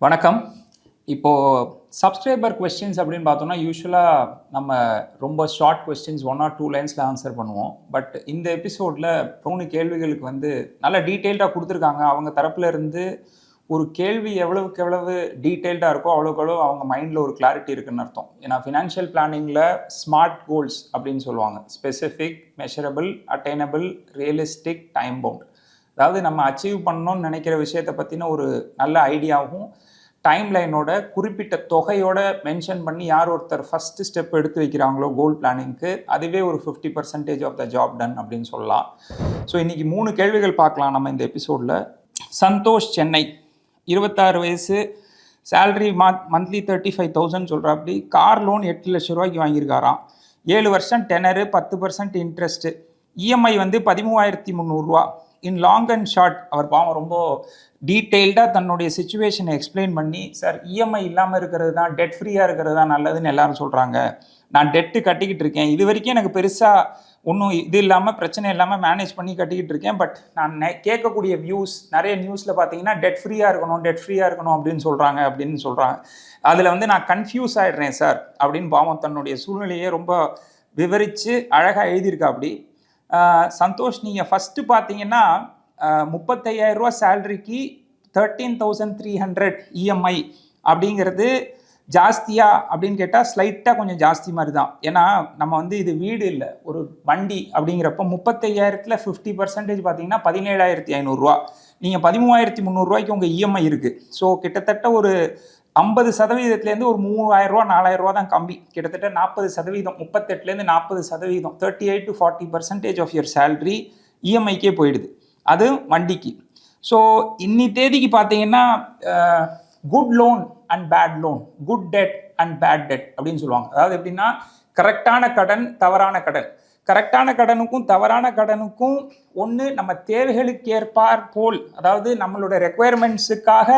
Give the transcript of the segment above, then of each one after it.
வணக்கம். இப்போது subscriber questions அப்படின்னு பார்த்தோம்னா, யூசுவலாக நம்ம ரொம்ப ஷார்ட் கொஸ்டின்ஸ் 1 or 2 லைன்ஸில் ஆன்சர் பண்ணுவோம். பட் இந்த எபிசோடில் 3 கேள்விகளுக்கு நல்லா டீட்டெயில்டாக கொடுத்துருக்காங்க. அவங்க தரப்புல இருந்து ஒரு கேள்வி எவ்வளவுக்கு எவ்வளவு டீட்டெயில்டாக இருக்கோ அவ்வளோக்கு எவ்வளோ அவங்க மைண்டில் ஒரு கிளாரிட்டி இருக்குன்னு அர்த்தம். ஏன்னா ஃபினான்ஷியல் பிளானிங்கில் ஸ்மார்ட் கோல்ஸ் அப்படின்னு சொல்லுவாங்க. Specific, measurable, attainable, realistic, time bound. அதாவது நம்ம அச்சீவ் பண்ணணும்னு நினைக்கிற விஷயத்தை பற்றின ஒரு நல்ல ஐடியாவும், டைம் லைனோட குறிப்பிட்ட தொகையோட மென்ஷன் பண்ணி யார் ஒருத்தர் ஃபஸ்ட்டு ஸ்டெப் எடுத்து வைக்கிறாங்களோ கோல் பிளானிங்க்கு, அதுவே ஒரு 50% ஆஃப் த ஜாப் டன் அப்படின்னு சொல்லலாம். ஸோ இன்றைக்கி 3 கேள்விகள் பார்க்கலாம் நம்ம இந்த எபிசோடில். சந்தோஷ், சென்னை, 26 வயசு, சேலரி மந்த்லி 35,000 சொல்கிறாப்படி. கார் லோன் 8 லட்ச ரூபாய்க்கு வாங்கியிருக்காராம். 7 வருஷம் டெனரு, 10% இன்ட்ரெஸ்ட்டு. இஎம்ஐ 13,300 ரூபா. இன் லாங் அண்ட் ஷார்ட் அவர் பாவம் ரொம்ப டீட்டெயில்டாக தன்னுடைய சுச்சுவேஷனை எக்ஸ்பிளைன் பண்ணி, சார் இஎம்ஐ இல்லாமல் இருக்கிறது தான், டெட் ஃப்ரீயாக இருக்கிறது தான் நல்லதுன்னு எல்லாரும் சொல்கிறாங்க. நான் டெட்டு கட்டிக்கிட்டு இருக்கேன், இது வரைக்கும் எனக்கு பெருசாக ஒன்றும் இது இல்லாமல் பிரச்சனை இல்லாமல் மேனேஜ் பண்ணி கட்டிக்கிட்டு இருக்கேன். பட் நான் கேட்கக்கூடிய வியூஸ் நிறைய நியூஸில் பார்த்தீங்கன்னா டெட் ஃப்ரீயாக இருக்கணும் அப்படின்னு சொல்கிறாங்க. அதில் நான் கன்ஃபியூஸ் ஆகிடுறேன் சார் அப்படின்னு பாவம் தன்னுடைய சூழ்நிலையை ரொம்ப விவரித்து அழகாக எழுதியிருக்கா. அப்படி சந்தோஷ், நீங்கள் ஃபஸ்ட்டு பார்த்தீங்கன்னா 35,000 ரூபா சேலரிக்கு 13,300 இஎம்ஐ அப்படிங்கிறது ஜாஸ்தியா அப்படின்னு கேட்டால் ஸ்லைட்டாக கொஞ்சம் ஜாஸ்தி மாதிரி தான். ஏன்னா நம்ம இது வீடு இல்லை, ஒரு வண்டி. அப்படிங்கிறப்ப 35,000ல் 50% பார்த்தீங்கன்னா 17,500 ரூபா. நீங்கள் 13,300 ரூபாய்க்கு உங்கள் இஎம்ஐ இருக்குது. ஸோ கிட்டத்தட்ட ஒரு 50%லேருந்து ஒரு 3,000 ரூபா 4,000 ரூபா தான் கம்மி. கிட்டத்தட்ட 40%, 38லேருந்து 40%, 38 to 40% ஆஃப் யுவர் சேலரி இஎம்ஐக்கே போயிடுது. அது வண்டிக்கு. ஸோ இன்னி தேதிக்கு பார்த்தீங்கன்னா good loan and bad loan, good debt and bad debt அப்படின்னு சொல்லுவாங்க. அதாவது எப்படின்னா, கரெக்டான கடன், தவறான கடன். கரெக்டான கடனுக்கும் தவறான கடனுக்கும் ஒன்று நம்ம தேவைகளுக்கு ஏற்பார் போல், அதாவது நம்மளோட ரெக்குயர்மெண்ட்ஸுக்காக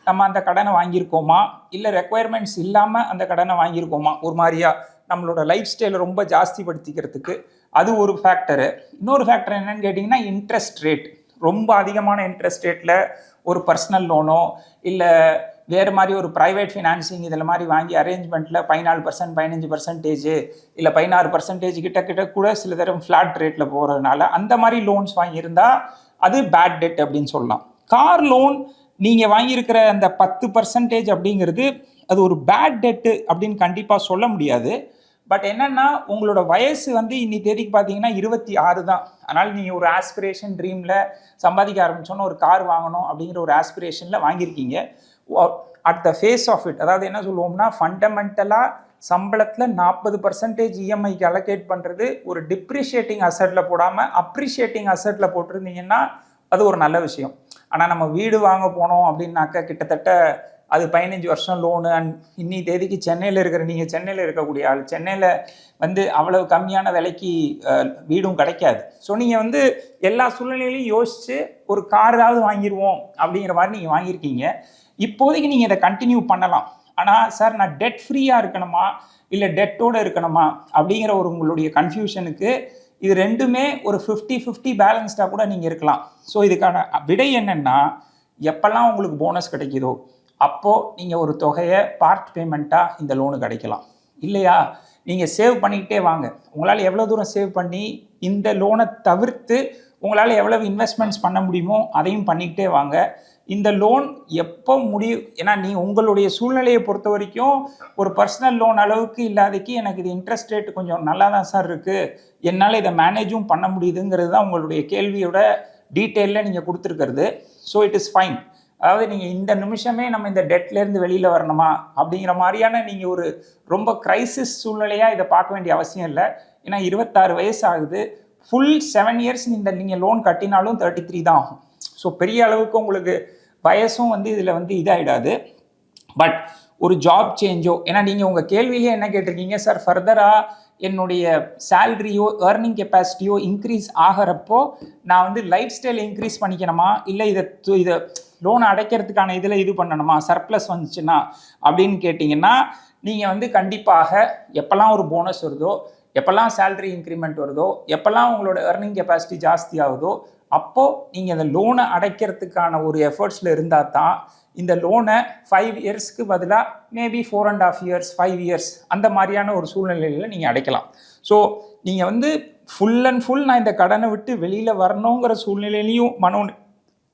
நம்ம அந்த கடனை வாங்கியிருக்கோமா, இல்லை ரெக்குயர்மெண்ட்ஸ் இல்லாமல் அந்த கடனை வாங்கியிருக்கோமா, ஒரு மாதிரியா நம்மளோட லைஃப் ஸ்டைலை ரொம்ப ஜாஸ்திப்படுத்திக்கிறதுக்கு அது ஒரு ஃபேக்டரு. இன்னொரு ஃபேக்டர் என்னன்னு கேட்டிங்கன்னா, இன்ட்ரெஸ்ட் ரேட். ரொம்ப அதிகமான இன்ட்ரெஸ்ட் ரேட்டில் ஒரு பர்சனல் லோனோ இல்லை வேறு மாதிரி ஒரு ப்ரைவேட் ஃபினான்சிங் இதில் மாதிரி வாங்கி அரேஞ்ச்மெண்ட்டில் 14%, 15% இல்லை 16% கிட்ட கூட சில தரம் ஃப்ளாட் ரேட்டில் போகிறதுனால அந்த மாதிரி லோன்ஸ் வாங்கியிருந்தால் அது பேட் டெட் அப்படின்னு சொல்லலாம். கார் லோன் நீங்கள் வாங்கியிருக்கிற அந்த 10% அப்படிங்கிறது அது ஒரு பேட் டெட்டு அப்படின்னு கண்டிப்பாக சொல்ல முடியாது. பட் என்னென்னா, உங்களோட வயசு இன்னி தேதிக்கு பார்த்தீங்கன்னா 26 தான். அதனால் நீங்கள் ஒரு ஆஸ்பிரேஷன் ட்ரீமில் சம்பாதிக்க ஆரம்பிச்சோன்னா ஒரு கார் வாங்கணும் அப்படிங்கிற ஒரு ஆஸ்பிரேஷனில் வாங்கியிருக்கீங்க. At the face of it, அதாவது என்ன சொல்லுவோம்னா, ஃபண்டமெண்டலாக சம்பளத்தில் 40% இஎம்ஐக்கு அலோகேட் பண்ணுறது ஒரு டிப்ரிஷியேட்டிங் அசட்டில் போடாமல் அப்ரிஷியேட்டிங் அசட்டில் போட்டிருந்தீங்கன்னா அது ஒரு நல்ல விஷயம். ஆனால் நம்ம வீடு வாங்க போனோம் அப்படின்னாக்கா கிட்டத்தட்ட அது 15 வருஷம் லோனு. அண்ட் இன்னி தேதிக்கு சென்னையில் நீங்கள் சென்னையில் இருக்கக்கூடிய ஆள், சென்னையில் அவ்வளவு கம்மியான விலைக்கு வீடும் கிடைக்காது. ஸோ நீங்கள் எல்லா சூழ்நிலையிலையும் யோசித்து ஒரு காராவது வாங்கிடுவோம் அப்படிங்கிற மாதிரி நீங்கள் வாங்கியிருக்கீங்க. இப்போதைக்கு நீங்கள் இதை கண்டினியூ பண்ணலாம். ஆனால் சார் நான் டெட் ஃப்ரீயாக இருக்கணுமா இல்லை டெட்டோடு இருக்கணுமா அப்படிங்கிற ஒரு உங்களுடைய கன்ஃபியூஷனுக்கு இது ரெண்டுமே ஒரு 50-50 பேலன்ஸ்டாக கூட நீங்கள் இருக்கலாம். ஸோ இதுக்கான விடை என்னென்னா, எப்போல்லாம் உங்களுக்கு போனஸ் கிடைக்குதோ அப்போது நீங்கள் ஒரு தொகையை பார்ட் பேமெண்ட்டாக இந்த லோனு கிடைக்கலாம். இல்லையா, நீங்கள் சேவ் பண்ணிக்கிட்டே வாங்க. உங்களால் எவ்வளோ தூரம் சேவ் பண்ணி இந்த லோனை தவிர்த்து உங்களால் எவ்வளவு இன்வெஸ்ட்மெண்ட்ஸ் பண்ண முடியுமோ அதையும் பண்ணிக்கிட்டே வாங்க. இந்த லோன் எப்போ முடியும், ஏன்னா உங்களுடைய சூழ்நிலையை பொறுத்த வரைக்கும் ஒரு பர்சனல் லோன் அளவுக்கு இல்லாதக்கு எனக்கு இது இன்ட்ரெஸ்ட் ரேட் கொஞ்சம் நல்லா தான் சார் இருக்குது, என்னால் இதை மேனேஜும் பண்ண முடியுதுங்கிறது தான் உங்களுடைய கேள்வியோட டீட்டெயிலில் நீங்கள் கொடுத்துருக்கிறது. So it is fine. அதாவது நீங்கள் இந்த நிமிஷமே நம்ம இந்த டெட்லேருந்து வெளியில் வரணுமா அப்படிங்கிற மாதிரியான நீங்கள் ஒரு ரொம்ப கிரைசிஸ் சூழ்நிலையாக இதை பார்க்க வேண்டிய அவசியம் இல்லை. ஏன்னா 26 வயசு ஆகுது. ஃபுல் 7 இயர்ஸ் நீங்கள் லோன் கட்டினாலும் 33 தான் ஆகும். ஸோ பெரிய அளவுக்கு உங்களுக்கு வயசும் இதில் இதாகிடாது. பட் ஒரு ஜாப் சேஞ்சோ, ஏன்னா நீங்கள் உங்கள் கேள்வியிலே என்ன கேட்டிருக்கீங்க, சார் ஃபர்தராக என்னுடைய சேலரியோ ஏர்னிங் கெப்பாசிட்டியோ இன்க்ரீஸ் ஆகிறப்போ நான் லைஃப் ஸ்டைலை இன்க்ரீஸ் பண்ணிக்கணுமா இல்லை இதை லோனை அடைக்கிறதுக்கான இதில் இது பண்ணணுமா, சர்ப்ளஸ் வந்துச்சுன்னா அப்படின்னு கேட்டிங்கன்னா, நீங்கள் கண்டிப்பாக எப்போல்லாம் ஒரு போனஸ் வருதோ, எப்போல்லாம் சேலரி இன்க்ரிமெண்ட் வருதோ, எப்போல்லாம் உங்களோட ஏர்னிங் கெப்பாசிட்டி ஜாஸ்தி ஆகுதோ அப்போது நீங்கள் அந்த லோனை அடைக்கிறதுக்கான ஒரு எஃபர்ட்ஸில் இருந்தால் தான் இந்த லோனை 5 இயர்ஸ்க்கு பதிலாக மேபி 4.5 இயர்ஸ் 5 இயர்ஸ் அந்த மாதிரியான ஒரு சூழ்நிலையில் நீங்கள் அடைக்கலாம். ஸோ நீங்கள் வந்து ஃபுல் அண்ட் ஃபுல் நான் இந்த கடனை விட்டு வெளியில் வரணுங்கிற சூழ்நிலையிலையும்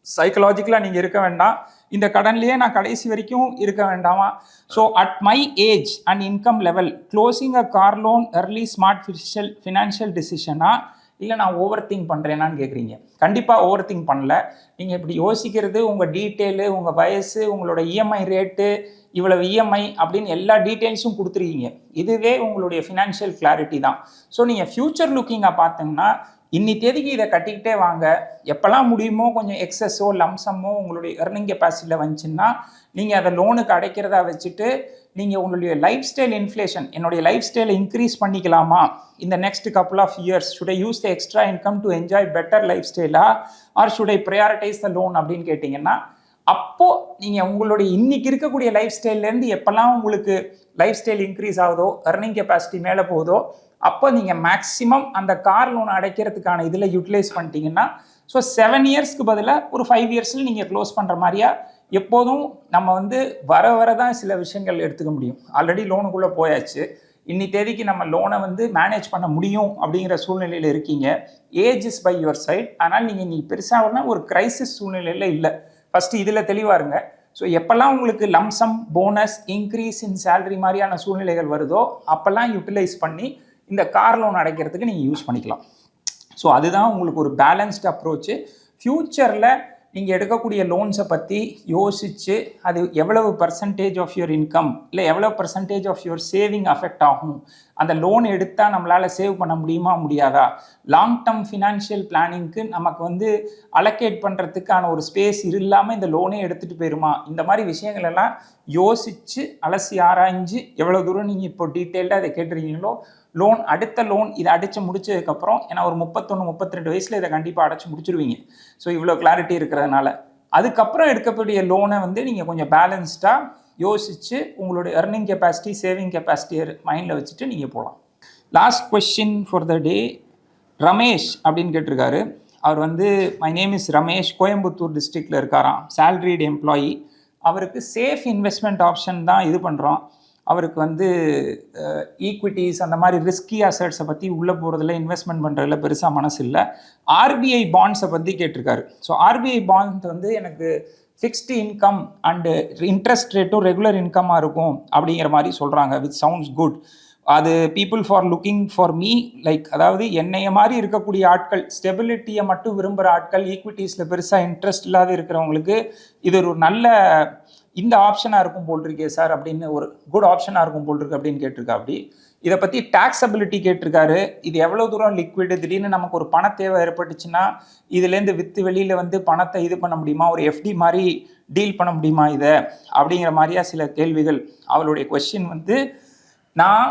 சைக்கலாஜிக்கலாக நீங்கள் இருக்க வேண்டாம். இந்த கடன்லேயே நான் கடைசி வரைக்கும் இருக்க வேண்டாமா? So at my age and income level closing a car loan early smart financial டிசிஷனா இல்லை நான் ஓவர் திங்க் பண்ணுறேன்னான்னு கேட்குறீங்க. கண்டிப்பாக ஓவர் திங்க் பண்ணல. நீங்கள் இப்படி யோசிக்கிறது உங்கள் டீட்டெயிலு, உங்கள் வயசு, உங்களோட இஎம்ஐ ரேட்டு, இவ்வளவு இஎம்ஐ அப்படின்னு எல்லா டீட்டெயில்ஸும் கொடுத்துருக்கீங்க. இதுவே உங்களுடைய ஃபினான்ஷியல் கிளாரிட்டி தான். ஸோ நீங்கள் ஃப்யூச்சர் லுக்கிங்காக பார்த்தீங்கன்னா இன்னி தேதிக்கு இதை கட்டிக்கிட்டே வாங்க. எப்போல்லாம் முடியுமோ கொஞ்சம் எக்ஸஸோ லம்சமோ உங்களுடைய earning கெப்பாசிட்டியில் வந்துச்சுன்னா நீங்கள் அதை லோனுக்கு அடைக்கிறதா வச்சுட்டு நீங்கள் உங்களுடைய லைஃப் ஸ்டைல் இன்ஃப்ளேஷன், என்னுடைய லைஃப் ஸ்டைலை இன்க்ரீஸ் பண்ணிக்கலாமா இந்த next couple of years, should I use the extra income to enjoy better life ஸ்டைலா or should I prioritize the loan அப்படின்னு கேட்டிங்கன்னா, அப்போது நீங்கள் உங்களுடைய இன்னைக்கு இருக்கக்கூடிய லைஃப் ஸ்டைல்லேருந்து எப்போல்லாம் உங்களுக்கு லைஃப் ஸ்டைல் இன்க்ரீஸ் ஆகுதோ, earning கெப்பாசிட்டி மேலே போகுதோ, அப்போ நீங்கள் மேக்ஸிமம் அந்த கார் லோனை அடைக்கிறதுக்கான இதில் யூட்டிலைஸ் பண்ணிட்டீங்கன்னா, ஸோ 7 இயர்ஸ்க்கு பதிலாக ஒரு 5 இயர்ஸில் நீங்கள் க்ளோஸ் பண்ணுற மாதிரியா எப்போதும் நம்ம வந்து வர தான் சில விஷயங்கள் எடுத்துக்க முடியும். ஆல்ரெடி லோனுக்குள்ளே போயாச்சு. இன்னி தேதிக்கு நம்ம லோனை வந்து மேனேஜ் பண்ண முடியும் அப்படிங்கிற சூழ்நிலையில் இருக்கீங்க. Age is by your side. ஆனால் நீங்கள் பெருசாக ஒரு கிரைசிஸ் சூழ்நிலையில் இல்லை. ஃபஸ்ட்டு இதில் தெளிவாக இருங்க. ஸோ எப்போல்லாம் உங்களுக்கு lump sum, bonus, increase in salary மாதிரியான சூழ்நிலைகள் வருதோ அப்போல்லாம் யூட்டிலைஸ் பண்ணி இந்த கார் லோன் அடைக்கிறதுக்கு நீங்கள் யூஸ் பண்ணிக்கலாம். ஸோ அதுதான் உங்களுக்கு ஒரு பேலன்ஸ்டு அப்ரோச்சு. ஃப்யூச்சரில் நீங்கள் எடுக்கக்கூடிய லோன்ஸை பற்றி யோசித்து அது எவ்வளவு பர்சன்டேஜ் ஆஃப் யுவர் இன்கம் இல்லை எவ்வளோ percentage of your saving affect ஆகும், அந்த லோன் எடுத்தால் நம்மளால் சேவ் பண்ண முடியுமா முடியாதா, லாங் டேர்ம் ஃபினான்ஷியல் பிளானிங்க்கு நமக்கு வந்து அலோகேட் பண்ணுறதுக்கான ஒரு ஸ்பேஸ் இல்லாமல் இந்த லோனே எடுத்துகிட்டு போயிருமா, இந்த மாதிரி விஷயங்கள் எல்லாம் யோசித்து அலசி ஆராய்ஞ்சு எவ்வளோ தூரம் நீங்கள் இப்போ டீட்டெயில்டாக இதை கேட்டுருக்கீங்களோ, அடுத்த லோன் இதை அடைச்சு முடிச்சதுக்கப்புறம், ஏன்னா ஒரு 31-32 வயசில் இதை கண்டிப்பாக அடைச்சி முடிச்சிருவீங்க. ஸோ இவ்வளோ கிளாரிட்டி இருக்கிறதுனால அதுக்கப்புறம் எடுக்கக்கூடிய லோனை வந்து நீங்கள் கொஞ்சம் பேலன்ஸ்டாக யோசித்து உங்களுடைய earning கெப்பாசிட்டி, சேவிங் கெப்பாசிட்டியை மைண்டில் வச்சுட்டு நீங்கள் போகலாம். லாஸ்ட் கொஸ்டின் ஃபார் த டே, ரமேஷ் அப்படின்னு கேட்டிருக்காரு. அவர் வந்து my name is Ramesh, Coimbatore டிஸ்ட்ரிக்டில் இருக்காராம், சேலரிடு எம்ப்ளாயி. அவருக்கு சேஃப் இன்வெஸ்ட்மெண்ட் ஆப்ஷன் தான் இது பண்ணுறோம். அவருக்கு வந்து ஈக்விட்டிஸ் அந்த மாதிரி ரிஸ்கி அசட்ஸை பற்றி உள்ளே போகிறதுல இன்வெஸ்ட்மெண்ட் பண்ணுறதுல பெருசாக மனசு இல்லை. ஆர்பிஐ பாண்ட்ஸை பற்றி கேட்டிருக்காரு. ஸோ ஆர்பிஐ பாண்ட் வந்து எனக்கு ஃபிக்ஸ்டு இன்கம் அண்டு இன்ட்ரெஸ்ட் ரேட்டும் ரெகுலர் இன்கமாக இருக்கும் அப்படிங்கிற மாதிரி சொல்கிறாங்க. Which sounds good. அது people for looking for me like, அதாவது என்னைய மாதிரி இருக்கக்கூடிய ஆட்கள், ஸ்டெபிலிட்டியை மட்டும் விரும்புகிற ஆட்கள், ஈக்விட்டிஸில் பெருசாக இன்ட்ரெஸ்ட் இல்லாத இருக்கிறவங்களுக்கு இது ஒரு நல்ல இந்த ஆப்ஷனாக இருக்கும் போல் இருக்கே சார் அப்படின்னு, ஒரு குட் ஆப்ஷனாக இருக்கும் போல் இருக்கு அப்படின்னு கேட்டிருக்கா. அப்படி இதை பற்றி டேக்ஸபிலிட்டி கேட்டிருக்காரு. இது எவ்வளோ தூரம் லிக்விடு, திடீர்னு நமக்கு ஒரு பண தேவை ஏற்பட்டுச்சுன்னா இதுலேருந்து விற்று வெளியில் வந்து பணத்தை இது பண்ண முடியுமா, ஒரு எஃப்டி மாதிரி டீல் பண்ண முடியுமா இதை அப்படிங்கிற மாதிரியா சில கேள்விகள். அவளுடைய கொஸ்டின் வந்து, நான்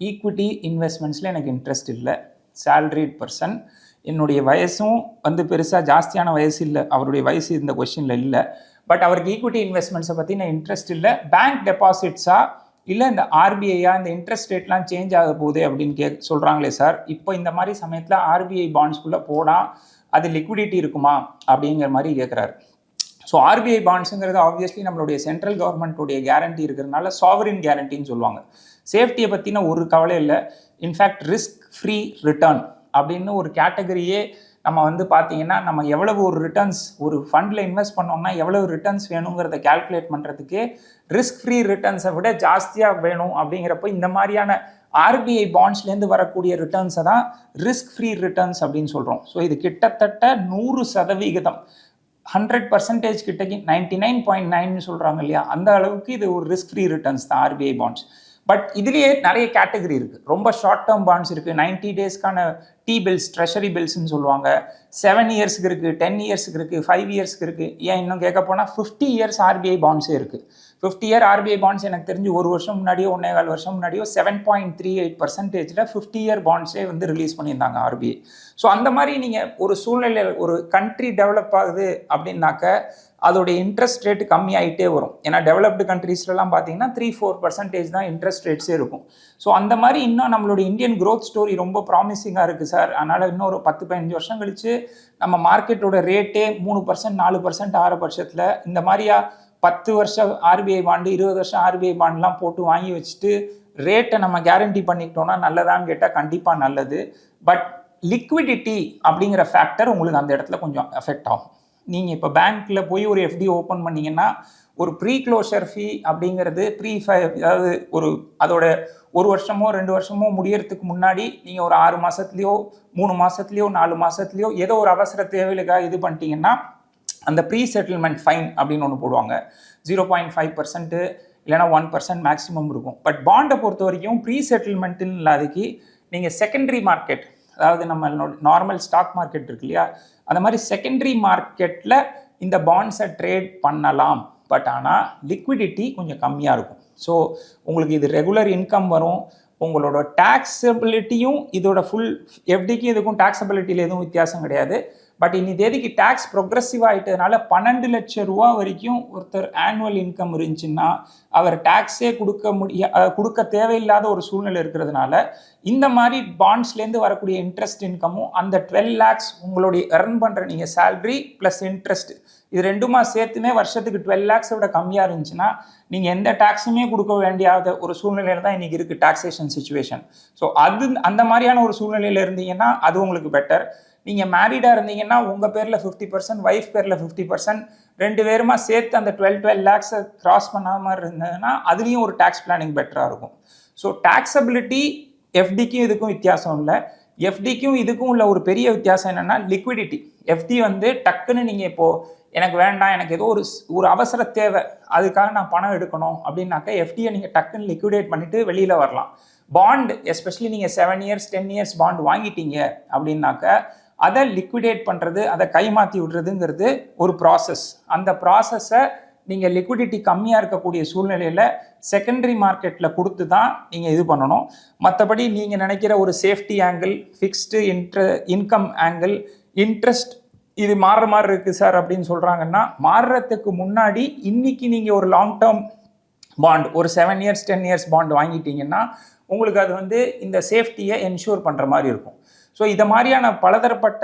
ஈக்விட்டி இன்வெஸ்ட்மெண்ட்ஸில் எனக்கு இன்ட்ரெஸ்ட் இல்லை, சேலரிட் பர்சன், என்னுடைய வயசும் வந்து பெருசாக ஜாஸ்தியான வயசு இல்லை, அவருடைய வயசு இந்த கொஸ்டினில் இல்லை, பட் அவருக்கு ஈக்விட்டி இன்வெஸ்ட்மெண்ட்ஸை பற்றி நான் இன்ட்ரெஸ்ட் இல்லை, பேங்க் டெபாசிட்ஸா இல்லை இந்த ஆர்பிஐயா, இந்த இன்ட்ரெஸ்ட் ரேட்லாம் சேஞ்ச் ஆக போகுது அப்படின்னு சொல்கிறாங்களே சார், இப்போ இந்த மாதிரி சமயத்தில் ஆர்பிஐ பாண்ட்ஸ்குள்ளே போனால் அது லிக்விடிட்டி இருக்குமா அப்படிங்கிற மாதிரி கேட்குறாரு. ஸோ ஆர்பிஐ பாண்ட்ஸுங்கிறது ஆப்வியஸ்லி நம்மளுடைய சென்ட்ரல் கவர்மெண்ட்டுடைய கேரண்டி இருக்கிறதுனால சாவரின் கேரண்டின்னு சொல்லுவாங்க. சேஃப்டியை பற்றின ஒரு கவலை இல்லை. இன்ஃபேக்ட் ரிஸ்க் ஃப்ரீ ரிட்டர்ன் அப்படின்னு ஒரு கேட்டகரியே நம்ம வந்து பார்த்தீங்கன்னா, நம்ம எவ்வளவு ஒரு ரிட்டர்ன்ஸ் ஒரு ஃபண்டில் இன்வெஸ்ட் பண்ணோம்னா எவ்வளவு ரிட்டர்ன்ஸ் வேணுங்கிறத கேல்குலேட் பண்ணுறதுக்கு ரிஸ்க் ஃப்ரீ ரிட்டர்ன்ஸை விட ஜாஸ்தியாக வேணும். அப்படிங்கிறப்போ இந்த மாதிரியான ஆர்பிஐ பாண்ட்ஸ்லேருந்து வரக்கூடிய ரிட்டர்ன்ஸை தான் ரிஸ்க் ஃப்ரீ ரிட்டர்ன்ஸ் அப்படின்னு சொல்கிறோம். ஸோ இது கிட்டத்தட்ட 100% 100% கிட்டக்கு 99.9 சொல்கிறாங்க இல்லையா, அந்த அளவுக்கு இது ஒரு ரிஸ்க் ஃப்ரீ ரிட்டர்ன்ஸ் தான் ஆர்பிஐ பாண்ட்ஸ். பட் இதுலேயே நிறைய கேட்டகரி இருக்குது. ரொம்ப ஷார்ட் டேர்ம் பாண்ட்ஸ் இருக்குது, 90 டேஸ்க்கான டி பில்ஸ், ட்ரெஷரி பில்ஸ்ன்னு சொல்லுவாங்க, 7 இயர்ஸ்க்கு இருக்குது, 10 இயர்ஸ்க்கு இருக்குது, 5 இயர்ஸ்க்கு இருக்குது, ஏன் இன்னும் கேட்க போனால் 50 இயர்ஸ் ஆர்பிஐ பாண்ட்ஸே இருக்குது. 50 இயர் ஆர்பிஐ பாண்ட்ஸ் எனக்கு தெரிஞ்சு ஒரு வருஷம் முன்னாடியோ 1.25 வருஷம் முன்னாடியோ 7.38% 50 இயர் பாண்ட்ஸே வந்து ரிலீஸ் பண்ணியிருந்தாங்க ஆர்பிஐ. ஸோ அந்த மாதிரி நீங்கள் ஒரு சூழ்நிலை ஒரு கண்ட்ரி டெவலப் ஆகுது அப்படின்னாக்க அதோடைய இன்ட்ரெஸ்ட் ரேட் கம்மியாயிட்டே வரும். ஏன்னா டெவலப்டு கண்ட்ரீஸ்லாம் பார்த்தீங்கன்னா 3-4% தான் இன்ட்ரெஸ்ட் ரேட்ஸே இருக்கும். ஸோ அந்த மாதிரி இன்னும் நம்மளோட இந்தியன் க்ரோத் ஸ்டோரி ரொம்ப ப்ராமிசிங்காக இருக்குது சார். அதனால் இன்னும் ஒரு 10-15 வருஷம் கழிச்சு நம்ம மார்க்கெட்டோட ரேட்டே 3% 4% ஆகிற பட்சத்தில் இந்த மாதிரியா 10 வருஷம் ஆர்பிஐ பாண்டு 20 வருஷம் ஆர்பிஐ பாண்டுலாம் போட்டு வாங்கி வச்சுட்டு ரேட்டை நம்ம கேரண்டி பண்ணிக்கிட்டோம்னா நல்லதான்னு கேட்டால் கண்டிப்பாக நல்லது. பட் லிக்விடிட்டி அப்படிங்கிற ஃபேக்டர் உங்களுக்கு அந்த இடத்துல கொஞ்சம் எஃபெக்ட் ஆகும். நீங்கள் இப்போ பேங்க்கில் போய் ஒரு எஃப்டி ஓப்பன் பண்ணிங்கன்னா ஒரு ப்ரீ க்ளோஷர் ஃபீ அப்படிங்கிறது அதாவது அதோட 1 வருஷமோ 2 வருஷமோ முடியறதுக்கு முன்னாடி நீங்கள் ஒரு 6 மாதத்துலேயோ 3 மாதத்துலேயோ 4 மாதத்துலேயோ ஏதோ ஒரு அவசர தேவைகளுக்காக இது பண்ணிட்டீங்கன்னா அந்த ப்ரீ செட்டில்மெண்ட் ஃபைன் அப்படின்னு ஒன்று போடுவாங்க. 0.5% இல்லைனா 1% மேக்ஸிமம் இருக்கும். பட் பாண்டை பொறுத்த வரைக்கும் ப்ரீ செட்டில்மெண்ட்டுன்னு இல்லாதக்கு நீங்கள் செகண்டரி மார்க்கெட், அதாவது நம்ம நார்மல் ஸ்டாக் மார்க்கெட் இருக்கு இல்லையா, அந்த மாதிரி செகண்டரி மார்க்கெட்டில் இந்த பாண்ட்ஸை ட்ரேட் பண்ணலாம். பட் ஆனால் லிக்விடிட்டி கொஞ்சம் கம்மியாக இருக்கும். ஸோ உங்களுக்கு இது ரெகுலர் இன்கம் வரும். உங்களோட டாக்ஸபிலிட்டியும் இதோட ஃபுல் எஃப்டிக்கும் இதுக்கும் டாக்ஸபிலிட்டியில் எதுவும் வித்தியாசம் கிடையாது. பட் இன்னி தேதிக்கு டேக்ஸ் ப்ரொக்ரெசிவ் ஆகிட்டதுனால 12 லட்சம் ரூபா வரைக்கும் ஒருத்தர் ஆனுவல் இன்கம் இருந்துச்சுன்னா அவர் டேக்ஸே கொடுக்க தேவையில்லாத ஒரு சூழ்நிலை இருக்கிறதுனால இந்த மாதிரி பாண்ட்ஸ்லேருந்து வரக்கூடிய இன்ட்ரெஸ்ட் இன்கமும் அந்த 12 lakhs உங்களுடைய earn பண்ணுற நீங்கள் சேலரி ப்ளஸ் இன்ட்ரெஸ்ட் இது ரெண்டுமா சேர்த்துமே வருஷத்துக்கு 12 lakhs விட கம்மியாக இருந்துச்சுன்னா நீங்கள் எந்த டேக்ஸுமே கொடுக்க வேண்டியாத ஒரு சூழ்நிலையில் தான் இன்றைக்கி இருக்குது டாக்ஸேஷன் சுச்சுவேஷன். ஸோ அந்த மாதிரியான ஒரு சூழ்நிலையில் இருந்தீங்கன்னா அது உங்களுக்கு பெட்டர். நீங்கள் மேரிடாக இருந்தீங்கன்னா உங்கள் பேரில் 50%, ஒய்ஃப் பேரில் 50%, 2 பேருமா சேர்த்து அந்த 12 lakhs கிராஸ் பண்ணாமல் இருந்ததுன்னா அதுலேயும் ஒரு டேக்ஸ் பிளானிங் பெட்டராக இருக்கும். ஸோ டாக்ஸபிலிட்டி எஃப்டிக்கும் இதுக்கும் வித்தியாசம் இல்லை. எஃப்டிக்கும் இதுக்கும் உள்ள ஒரு பெரிய வித்தியாசம் என்னென்னா லிக்விடிட்டி. எஃப்டி வந்து டக்குன்னு நீங்கள் இப்போது எனக்கு வேண்டாம், எனக்கு ஏதோ ஒரு அவசர தேவை, அதுக்காக நான் பணம் எடுக்கணும் அப்படின்னாக்கா எஃப்டியை நீங்கள் டக்குன்னு லிக்விடேட் பண்ணிவிட்டு வெளியில் வரலாம். பாண்ட் எஸ்பெஷலி நீங்கள் 7 years 10 years பாண்ட் வாங்கிட்டீங்க அப்படின்னாக்க அதை லிக்விடேட் பண்ணுறது, அதை கைமாற்றி விடுறதுங்கிறது ஒரு ப்ராசஸ். அந்த ப்ராசஸை நீங்கள் லிக்விடிட்டி கம்மியாக இருக்கக்கூடிய சூழ்நிலையில் செகண்டரி மார்க்கெட்டில் கொடுத்து தான் நீங்கள் இது பண்ணணும். மற்றபடி நீங்கள் நினைக்கிற ஒரு safety angle, fixed income angle, interest இது மாறுற மாதிரி இருக்குது சார் அப்படின்னு சொல்கிறாங்கன்னா மாறுறதுக்கு முன்னாடி இன்றைக்கி நீங்கள் ஒரு லாங் டேர்ம் பாண்ட் ஒரு 7 years 10 years பாண்ட் வாங்கிட்டீங்கன்னா உங்களுக்கு அது வந்து இந்த சேஃப்டியை என்ஷூர் பண்ணுற மாதிரி இருக்கும். ஸோ இதை மாதிரியான பலதரப்பட்ட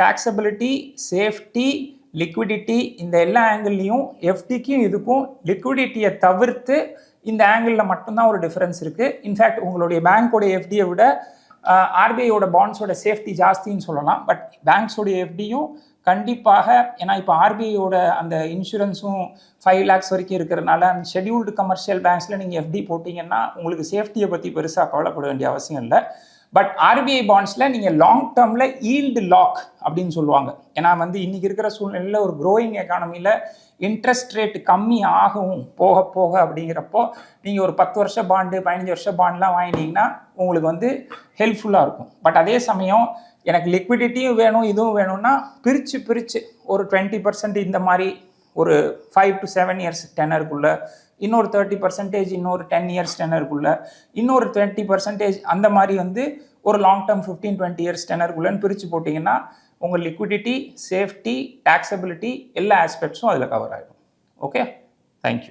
டாக்ஸபிலிட்டி, சேஃப்டி, லிக்விடிட்டி இந்த எல்லா ஆங்கிள்லையும் எஃப்டிக்கும் இதுக்கும் லிக்விடிட்டியை தவிர்த்து இந்த ஆங்கிளில் மட்டும்தான் ஒரு டிஃப்ரென்ஸ் இருக்குது. இன்ஃபேக்ட் உங்களுடைய பேங்க்கோட எஃப்டியை விட ஆர்பிஐயோட பாண்ட்ஸோட சேஃப்டி ஜாஸ்தின்னு சொல்லலாம். பட் பேங்க்ஸோடைய எஃப்டியும் கண்டிப்பாக, ஏன்னா இப்போ ஆர்பிஐயோட அந்த இன்சூரன்ஸும் 5 lakhs வரைக்கும் இருக்கிறதுனால அந்த ஷெட்யூல்டு கமர்ஷியல் பேங்க்ஸில் நீங்கள் எஃப்டி போட்டிங்கன்னா உங்களுக்கு சேஃப்டியை பற்றி பெருசாக கவலைப்பட வேண்டிய அவசியம் இல்லை. பட் ஆர்பிஐ பாண்ட்ஸில் நீங்கள் லாங் டேர்மில் ஈல்டு லாக் அப்படின்னு சொல்லுவாங்க. ஏன்னா வந்து இன்றைக்கி இருக்கிற சூழ்நிலையில் ஒரு க்ரோயிங் எக்கானமியில் இன்ட்ரெஸ்ட் ரேட் கம்மி ஆகும் போக போக அப்படிங்கிறப்போ நீங்கள் ஒரு 10 வருஷம் பாண்டு 15 வருஷம் பாண்ட்லாம் வாங்கினீங்கன்னா உங்களுக்கு வந்து ஹெல்ப்ஃபுல்லாக இருக்கும். பட் அதே சமயம் எனக்கு லிக்விடிட்டியும் வேணும் இதுவும் வேணும்னா பிரித்து ஒரு 20% இந்த மாதிரி ஒரு 5 to 7 years டெனருக்குள்ளே, இன்னொரு 30% இன்னொரு 10 years டெனருக்குள்ளே, இன்னொரு 20% அந்த மாதிரி வந்து ஒரு லாங் டேர்ம் 15-20 years டெனருக்குள்ளேன்னு பிரித்து போட்டிங்கன்னா உங்கள் லிக்விடிட்டி, சேஃப்டி, டாக்ஸபிலிட்டி எல்லா ஆஸ்பெக்ட்ஸும் அதில் கவர் ஆகிடும். Okay, thank you.